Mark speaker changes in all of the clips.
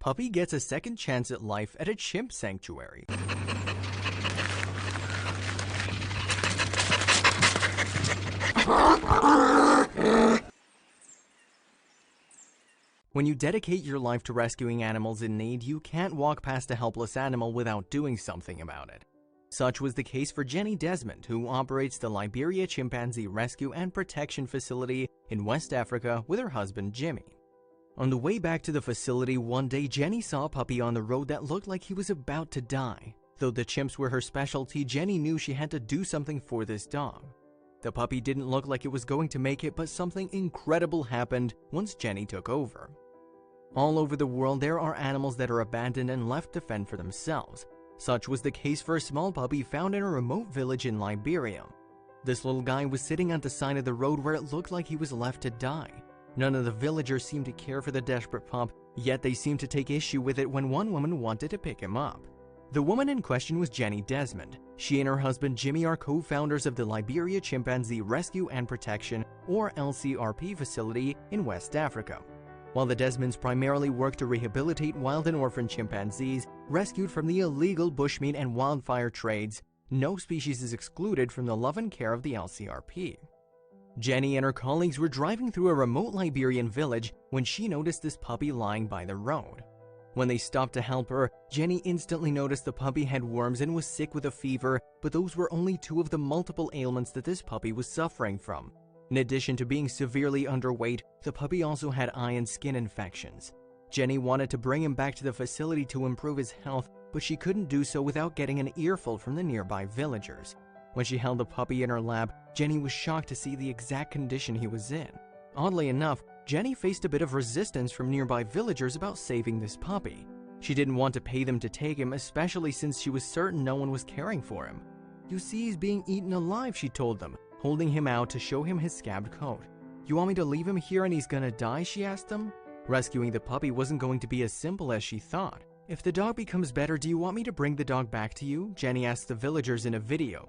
Speaker 1: Puppy gets a second chance at life at a chimp sanctuary. When you dedicate your life to rescuing animals in need, you can't walk past a helpless animal without doing something about it. Such was the case for Jenny Desmond, who operates the Liberia Chimpanzee Rescue and Protection Facility in West Africa with her husband Jimmy. On the way back to the facility one day, Jenny saw a puppy on the road that looked like he was about to die. Though the chimps were her specialty, Jenny knew she had to do something for this dog. The puppy didn't look like it was going to make it, but something incredible happened once Jenny took over. All over the world, there are animals that are abandoned and left to fend for themselves. Such was the case for a small puppy found in a remote village in Liberia. This little guy was sitting at the side of the road where it looked like he was left to die. None of the villagers seemed to care for the desperate pup, yet they seemed to take issue with it when one woman wanted to pick him up. The woman in question was Jenny Desmond. She and her husband Jimmy are co-founders of the Liberia Chimpanzee Rescue and Protection, or LCRP facility in West Africa. While the Desmonds primarily work to rehabilitate wild and orphan chimpanzees rescued from the illegal bushmeat and wildfire trades, no species is excluded from the love and care of the LCRP. Jenny and her colleagues were driving through a remote Liberian village when she noticed this puppy lying by the road. When they stopped to help her, Jenny instantly noticed the puppy had worms and was sick with a fever, but those were only two of the multiple ailments that this puppy was suffering from. In addition to being severely underweight, the puppy also had eye and skin infections. Jenny wanted to bring him back to the facility to improve his health, but she couldn't do so without getting an earful from the nearby villagers. When she held the puppy in her lap, Jenny was shocked to see the exact condition he was in. Oddly enough, Jenny faced a bit of resistance from nearby villagers about saving this puppy. She didn't want to pay them to take him, especially since she was certain no one was caring for him. "You see, he's being eaten alive," she told them, holding him out to show him his scabbed coat. "You want me to leave him here and he's gonna die?" she asked them. Rescuing the puppy wasn't going to be as simple as she thought. "If the dog becomes better, do you want me to bring the dog back to you?" Jenny asked the villagers in a video.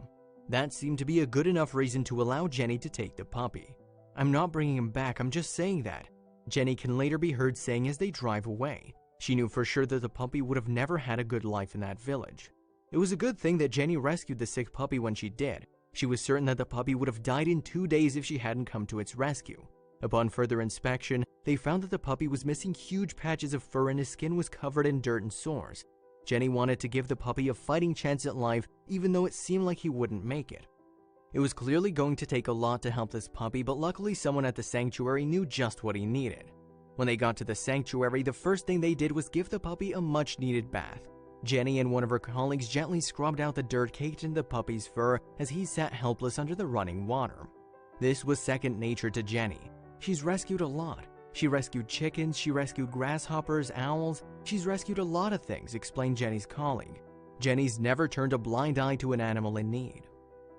Speaker 1: That seemed to be a good enough reason to allow Jenny to take the puppy. "I'm not bringing him back, I'm just saying that," Jenny can later be heard saying as they drive away. She knew for sure that the puppy would have never had a good life in that village. It was a good thing that Jenny rescued the sick puppy when she did. She was certain that the puppy would have died in 2 days if she hadn't come to its rescue. Upon further inspection, they found that the puppy was missing huge patches of fur and his skin was covered in dirt and sores. Jenny wanted to give the puppy a fighting chance at life, even though it seemed like he wouldn't make it. It was clearly going to take a lot to help this puppy, but luckily someone at the sanctuary knew just what he needed. When they got to the sanctuary, the first thing they did was give the puppy a much-needed bath. Jenny and one of her colleagues gently scrubbed out the dirt caked in the puppy's fur as he sat helpless under the running water. This was second nature to Jenny. She's rescued a lot. She rescued chickens, she rescued grasshoppers, owls, she's rescued a lot of things, explained Jenny's colleague. Jenny's never turned a blind eye to an animal in need.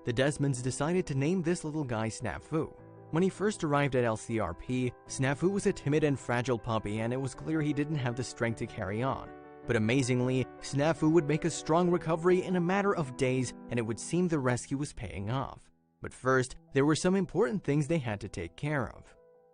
Speaker 1: The Desmonds decided to name this little guy Snafu. When he first arrived at LCRP, Snafu was a timid and fragile puppy and it was clear he didn't have the strength to carry on. But amazingly, Snafu would make a strong recovery in a matter of days and it would seem the rescue was paying off. But first, there were some important things they had to take care of.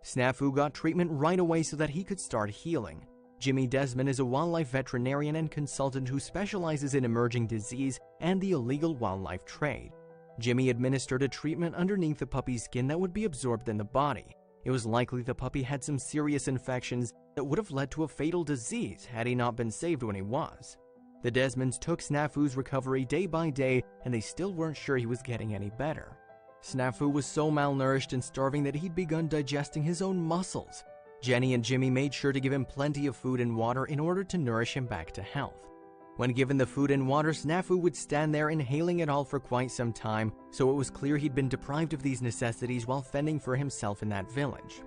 Speaker 1: Snafu got treatment right away so that he could start healing. Jimmy Desmond is a wildlife veterinarian and consultant who specializes in emerging disease and the illegal wildlife trade. Jimmy administered a treatment underneath the puppy's skin that would be absorbed in the body. It was likely the puppy had some serious infections that would have led to a fatal disease had he not been saved when he was. The Desmonds took Snafu's recovery day by day and they still weren't sure he was getting any better. Snafu was so malnourished and starving that he'd begun digesting his own muscles. Jenny and Jimmy made sure to give him plenty of food and water in order to nourish him back to health. When given the food and water, Snafu would stand there inhaling it all for quite some time, so it was clear he'd been deprived of these necessities while fending for himself in that village.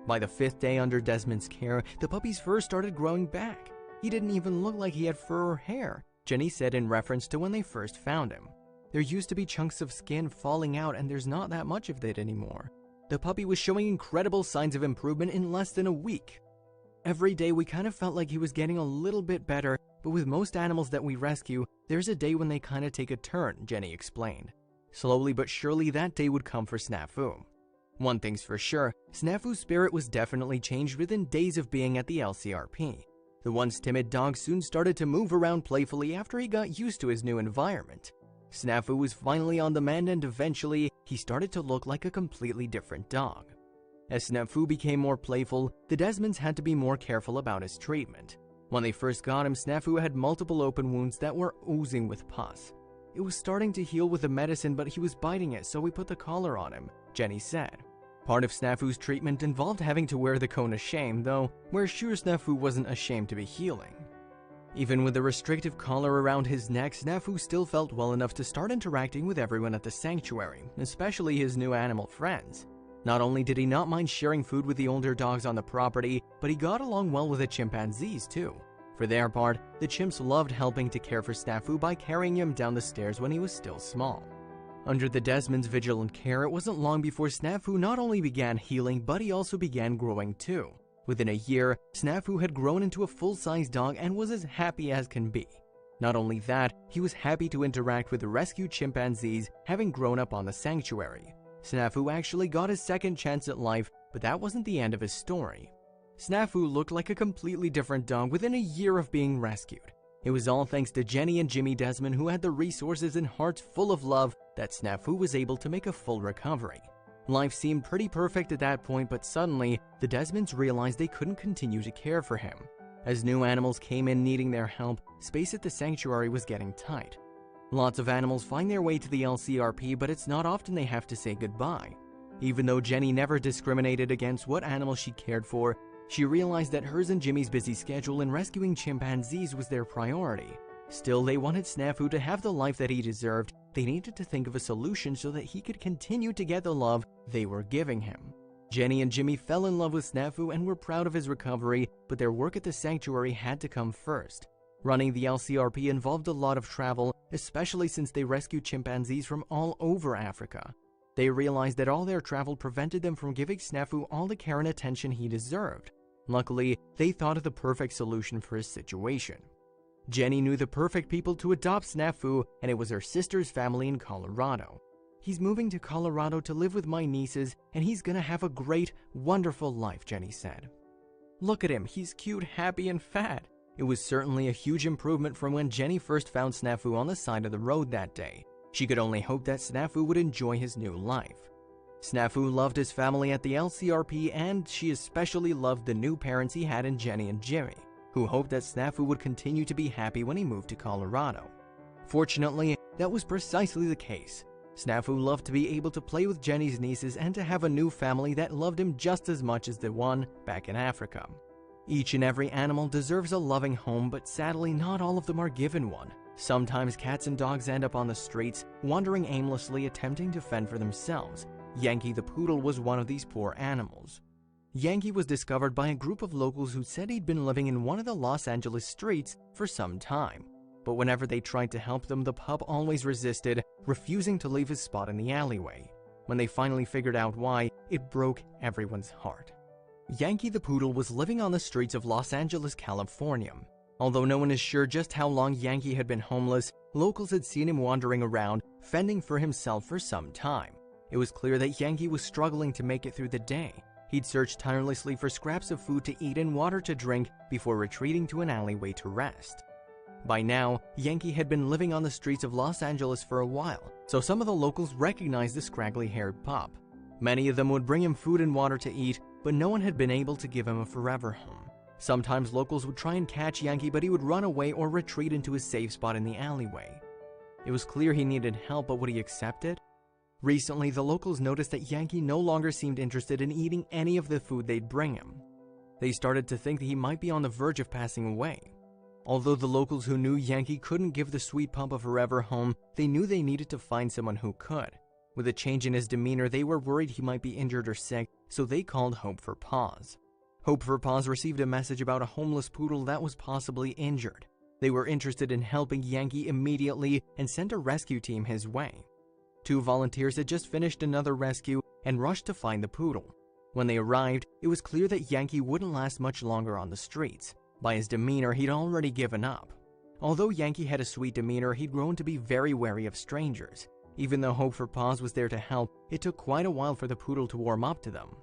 Speaker 1: By the 5th day under Desmond's care, the puppy's fur started growing back. He didn't even look like he had fur or hair, Jenny said in reference to when they first found him. There used to be chunks of skin falling out and there's not that much of it anymore. The puppy was showing incredible signs of improvement in less than a week. Every day we kind of felt like he was getting a little bit better, but with most animals that we rescue, there's a day when they kind of take a turn, Jenny explained. Slowly but surely that day would come for Snafu. One thing's for sure, Snafu's spirit was definitely changed within days of being at the LCRP. The once timid dog soon started to move around playfully after he got used to his new environment. Snafu was finally on the mend and eventually, he started to look like a completely different dog. As Snafu became more playful, the Desmonds had to be more careful about his treatment. When they first got him, Snafu had multiple open wounds that were oozing with pus. It was starting to heal with the medicine, but he was biting it, so we put the collar on him, Jenny said. Part of Snafu's treatment involved having to wear the cone of shame, though we're sure Snafu wasn't ashamed to be healing. Even with a restrictive collar around his neck, Snafu still felt well enough to start interacting with everyone at the sanctuary, especially his new animal friends. Not only did he not mind sharing food with the older dogs on the property, but he got along well with the chimpanzees too. For their part, the chimps loved helping to care for Snafu by carrying him down the stairs when he was still small. Under the Desmonds' vigilant care, it wasn't long before Snafu not only began healing, but he also began growing too. Within a year, Snafu had grown into a full-size dog and was as happy as can be. Not only that, he was happy to interact with the rescued chimpanzees, having grown up on the sanctuary. Snafu actually got his second chance at life, but that wasn't the end of his story. Snafu looked like a completely different dog within a year of being rescued. It was all thanks to Jenny and Jimmy Desmond, who had the resources and hearts full of love, that Snafu was able to make a full recovery. Life seemed pretty perfect at that point, but suddenly, the Desmonds realized they couldn't continue to care for him. As new animals came in needing their help, space at the sanctuary was getting tight. Lots of animals find their way to the LCRP, but it's not often they have to say goodbye. Even though Jenny never discriminated against what animal she cared for, she realized that hers and Jimmy's busy schedule in rescuing chimpanzees was their priority. Still, they wanted Snafu to have the life that he deserved. They needed to think of a solution so that he could continue to get the love they were giving him. Jenny and Jimmy fell in love with Snafu and were proud of his recovery, but their work at the sanctuary had to come first. Running the LCRP involved a lot of travel, especially since they rescued chimpanzees from all over Africa. They realized that all their travel prevented them from giving Snafu all the care and attention he deserved. Luckily, they thought of the perfect solution for his situation. Jenny knew the perfect people to adopt Snafu, and it was her sister's family in Colorado. "He's moving to Colorado to live with my nieces, and he's gonna have a great, wonderful life," Jenny said. "Look at him, he's cute, happy, and fat." It was certainly a huge improvement from when Jenny first found Snafu on the side of the road that day. She could only hope that Snafu would enjoy his new life. Snafu loved his family at the LCRP, and she especially loved the new parents he had in Jenny and Jimmy, who hoped that Snafu would continue to be happy when he moved to Colorado. Fortunately, that was precisely the case. Snafu loved to be able to play with Jenny's nieces and to have a new family that loved him just as much as the one back in Africa. Each and every animal deserves a loving home, but sadly not all of them are given one. Sometimes cats and dogs end up on the streets, wandering aimlessly, attempting to fend for themselves. Yankee the poodle was one of these poor animals. Yankee was discovered by a group of locals who said he'd been living in one of the Los Angeles streets for some time. But whenever they tried to help them, the pup always resisted, refusing to leave his spot in the alleyway. When they finally figured out why, it broke everyone's heart. Yankee the poodle was living on the streets of Los Angeles, California. Although no one is sure just how long Yankee had been homeless, locals had seen him wandering around, fending for himself for some time. It was clear that Yankee was struggling to make it through the day. He'd searched tirelessly for scraps of food to eat and water to drink before retreating to an alleyway to rest. By now, Yankee had been living on the streets of Los Angeles for a while, so some of the locals recognized the scraggly-haired pup. Many of them would bring him food and water to eat, but no one had been able to give him a forever home. Sometimes locals would try and catch Yankee, but he would run away or retreat into his safe spot in the alleyway. It was clear he needed help, but would he accept it? Recently, the locals noticed that Yankee no longer seemed interested in eating any of the food they'd bring him. They started to think that he might be on the verge of passing away. Although the locals who knew Yankee couldn't give the sweet pup a forever home, they knew they needed to find someone who could. With a change in his demeanor, they were worried he might be injured or sick, so they called Hope for Paws. Hope for Paws received a message about a homeless poodle that was possibly injured. They were interested in helping Yankee immediately and sent a rescue team his way. 2 volunteers had just finished another rescue and rushed to find the poodle. When they arrived, it was clear that Yankee wouldn't last much longer on the streets. By his demeanor, he'd already given up. Although Yankee had a sweet demeanor, he'd grown to be very wary of strangers. Even though Hope for Paws was there to help, it took quite a while for the poodle to warm up to them.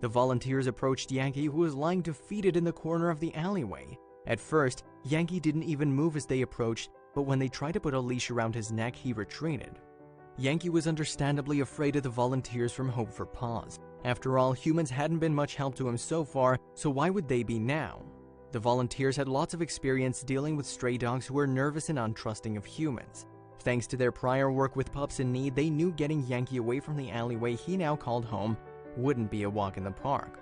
Speaker 1: The volunteers approached Yankee, who was lying defeated in the corner of the alleyway. At first, Yankee didn't even move as they approached, but when they tried to put a leash around his neck, he retreated. Yankee was understandably afraid of the volunteers from Hope for Paws. After all, humans hadn't been much help to him so far, so why would they be now? The volunteers had lots of experience dealing with stray dogs who were nervous and untrusting of humans. Thanks to their prior work with pups in need, they knew getting Yankee away from the alleyway he now called home wouldn't be a walk in the park.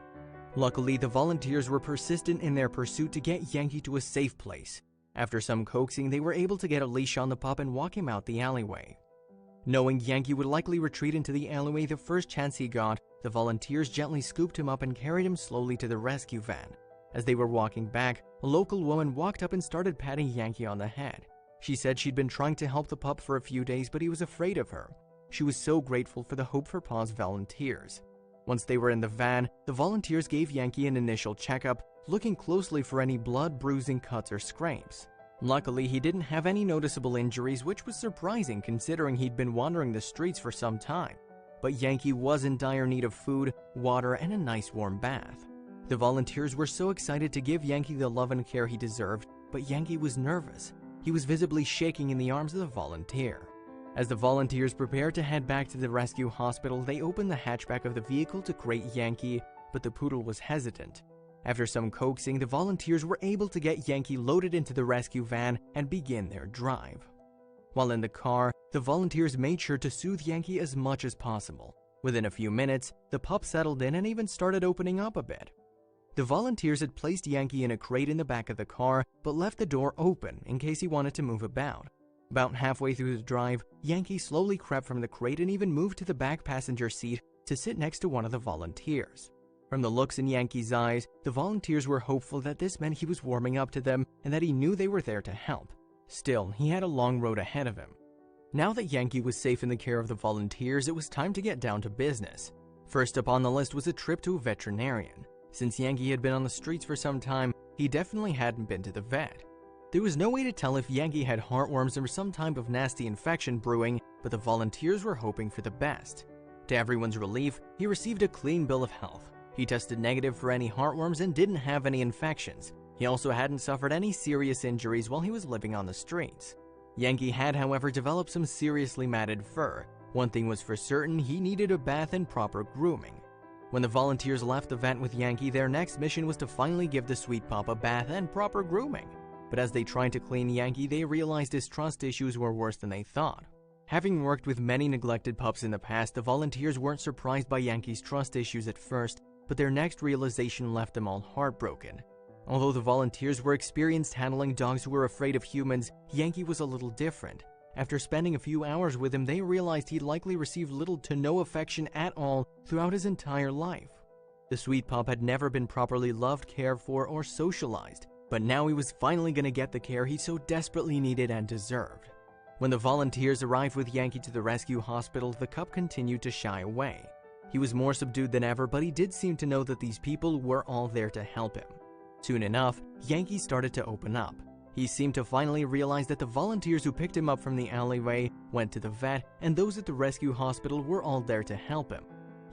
Speaker 1: Luckily, the volunteers were persistent in their pursuit to get Yankee to a safe place. After some coaxing, they were able to get a leash on the pup and walk him out the alleyway. Knowing Yankee would likely retreat into the alleyway the first chance he got, the volunteers gently scooped him up and carried him slowly to the rescue van. As they were walking back, a local woman walked up and started patting Yankee on the head. She said she'd been trying to help the pup for a few days, but he was afraid of her. She was so grateful for the Hope for Paws volunteers. Once they were in the van, the volunteers gave Yankee an initial checkup, looking closely for any blood, bruising, cuts, or scrapes. Luckily, he didn't have any noticeable injuries, which was surprising considering he'd been wandering the streets for some time. But Yankee was in dire need of food, water, and a nice warm bath. The volunteers were so excited to give Yankee the love and care he deserved, but Yankee was nervous. He was visibly shaking in the arms of the volunteer. As the volunteers prepared to head back to the rescue hospital, they opened the hatchback of the vehicle to crate Yankee, but the poodle was hesitant. After some coaxing, the volunteers were able to get Yankee loaded into the rescue van and begin their drive. While in the car, the volunteers made sure to soothe Yankee as much as possible. Within a few minutes, the pup settled in and even started opening up a bit. The volunteers had placed Yankee in a crate in the back of the car, but left the door open in case he wanted to move about. About halfway through the drive, Yankee slowly crept from the crate and even moved to the back passenger seat to sit next to one of the volunteers. From the looks in Yankee's eyes, the volunteers were hopeful that this meant he was warming up to them and that he knew they were there to help. Still, he had a long road ahead of him. Now that Yankee was safe in the care of the volunteers, it was time to get down to business. First up on the list was a trip to a veterinarian. Since Yankee had been on the streets for some time, he definitely hadn't been to the vet. There was no way to tell if Yankee had heartworms or some type of nasty infection brewing, but the volunteers were hoping for the best. To everyone's relief, he received a clean bill of health. He tested negative for any heartworms and didn't have any infections. He also hadn't suffered any serious injuries while he was living on the streets. Yankee had, however, developed some seriously matted fur. One thing was for certain, he needed a bath and proper grooming. When the volunteers left the vet with Yankee, their next mission was to finally give the sweet pup a bath and proper grooming. But as they tried to clean Yankee, they realized his trust issues were worse than they thought. Having worked with many neglected pups in the past, the volunteers weren't surprised by Yankee's trust issues at first, but their next realization left them all heartbroken. Although the volunteers were experienced handling dogs who were afraid of humans, Yankee was a little different. After spending a few hours with him, they realized he'd likely received little to no affection at all throughout his entire life. The sweet pup had never been properly loved, cared for, or socialized, but now he was finally going to get the care he so desperately needed and deserved. When the volunteers arrived with Yankee to the rescue hospital, the cub continued to shy away. He was more subdued than ever, but he did seem to know that these people were all there to help him. Soon enough, Yankee started to open up. He seemed to finally realize that the volunteers who picked him up from the alleyway, went to the vet, and those at the rescue hospital were all there to help him.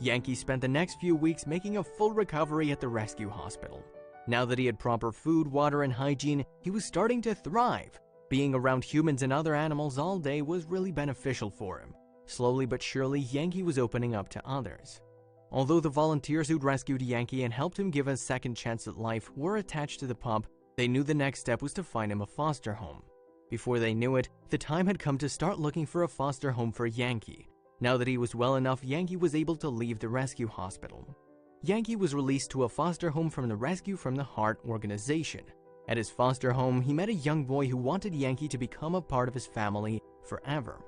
Speaker 1: Yankee spent the next few weeks making a full recovery at the rescue hospital. Now that he had proper food, water, and hygiene, he was starting to thrive. Being around humans and other animals all day was really beneficial for him. Slowly but surely, Yankee was opening up to others. Although the volunteers who'd rescued Yankee and helped him give a second chance at life were attached to the pup, they knew the next step was to find him a foster home. Before they knew it, the time had come to start looking for a foster home for Yankee. Now that he was well enough, Yankee was able to leave the rescue hospital. Yankee was released to a foster home from the Rescue from the Heart organization. At his foster home, he met a young boy who wanted Yankee to become a part of his family forever.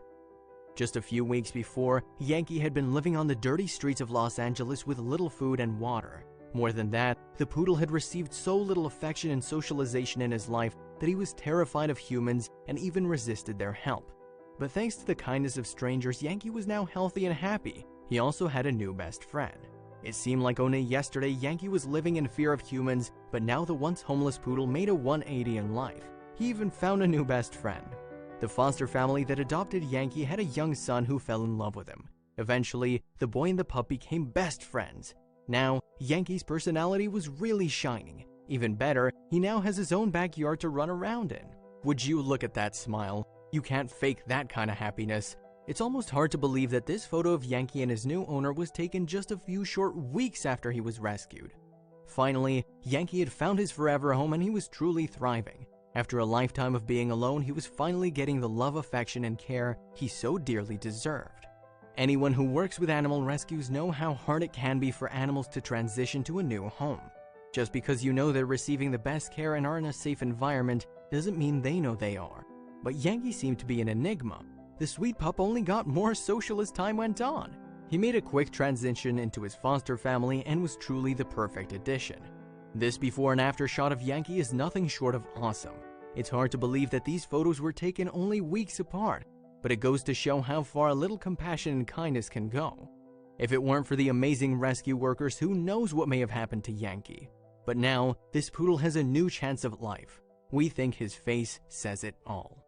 Speaker 1: Just a few weeks before, Yankee had been living on the dirty streets of Los Angeles with little food and water. More than that, the poodle had received so little affection and socialization in his life that he was terrified of humans and even resisted their help. But thanks to the kindness of strangers, Yankee was now healthy and happy. He also had a new best friend. It seemed like only yesterday Yankee was living in fear of humans, but now the once homeless poodle made a 180 in life. He even found a new best friend. The foster family that adopted Yankee had a young son who fell in love with him. Eventually, the boy and the pup became best friends. Now, Yankee's personality was really shining. Even better, he now has his own backyard to run around in. Would you look at that smile? You can't fake that kind of happiness. It's almost hard to believe that this photo of Yankee and his new owner was taken just a few short weeks after he was rescued. Finally, Yankee had found his forever home and he was truly thriving. After a lifetime of being alone, he was finally getting the love, affection, and care he so dearly deserved. Anyone who works with animal rescues know how hard it can be for animals to transition to a new home. Just because you know they're receiving the best care and are in a safe environment doesn't mean they know they are. But Yankee seemed to be an enigma. The sweet pup only got more social as time went on. He made a quick transition into his foster family and was truly the perfect addition. This before and after shot of Yankee is nothing short of awesome. It's hard to believe that these photos were taken only weeks apart, but it goes to show how far a little compassion and kindness can go. If it weren't for the amazing rescue workers, who knows what may have happened to Yankee. But now, this poodle has a new chance of life. We think his face says it all.